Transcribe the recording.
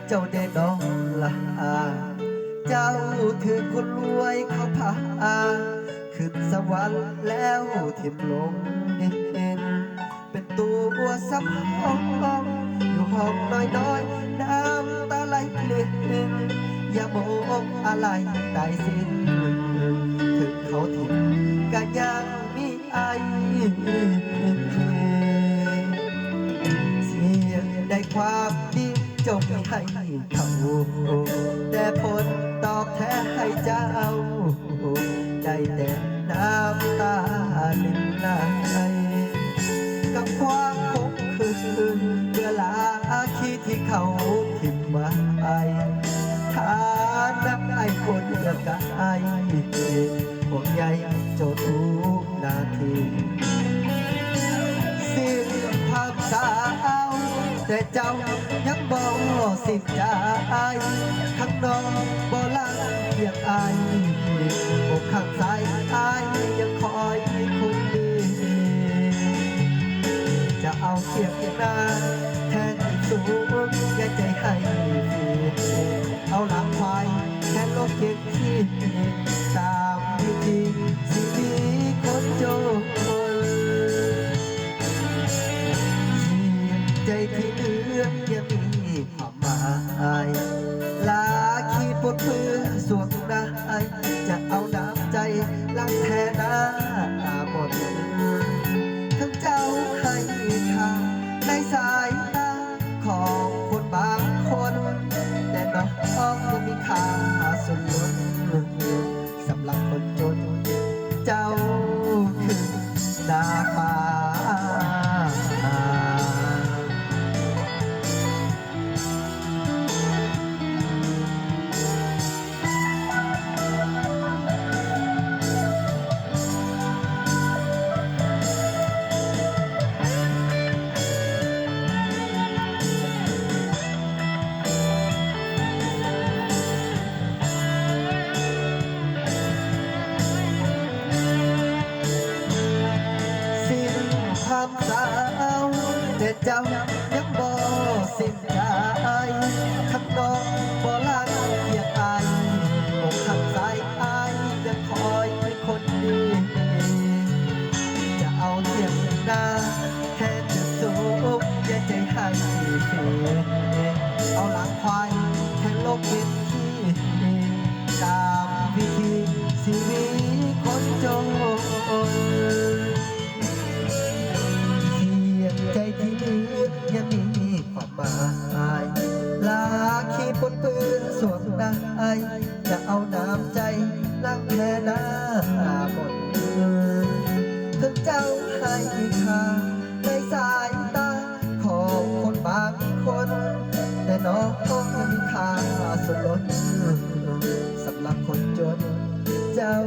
เจ้าได้นอนละเจ้าถือคนรวยเขาพาขึ้นสวรรค์แล้วทิ่มลงดินเป็นตัวสำรองอยู่ห้องน้อยๆน้ำตาไหลลินอย่ามองอะไรตายสิ้นถึงเขาทิ้งก็ยังมีไอเสียได้ความดีจงให้เขาแต่ผลตอบแทนให้เจ้าได้แต่น้ำตาลินไหลกับความคงคืนเวลาคิดที่เขาทิ้งไว้ฐานะไอ้คนเดียวกันห่วงใยเจ้าทุกนาทีสิ้นความสาวแต่เจ้ายังบ่สิ้นใจข้างนอกบ่ลังเพียงอายอกข้างซ้ายอายยังคอยคนดีจะเอาเทียบกันหน้าแทนสูงแก่ใจให้ฟรีเอาหลังควายแทนโลกเก็บที่ตามวิธีชีวิตคนจนใจที่เหลือยังมีความหมายลาขีดบนมือสวมนายจะเอาน้ำใจล้างแทนหน้าหมดทั้งเจ้าให้ค่าในสายตาของคนบางคนแต่น้องยังมีค่าส่วนล้นสำหรับคนจนเจ้าคือดาฟ้าความสาวแต่เจ้ายังบ่สิ้นใจข้างนอกบ่ลังเพียงอายอกข้างซ้ายอายยังคอยเป็นคนดีจะเอาเทียบหน้าแทนจะสูงอย่าใจให้เสียเอาหลังควายแทนโลกเก็บที่ตามวิธีชีวิตคนจนใจที่เหลือยังมีความหมายลาขีดบนปืนสวมนายจะเอาน้ำใจล้างแพ้หน้าหมดถึงเจ้าให้ค่าในสายตาของคนบางคนแต่น้องยังมีค่าส่วนล้นสำหรับคนจนเจ้า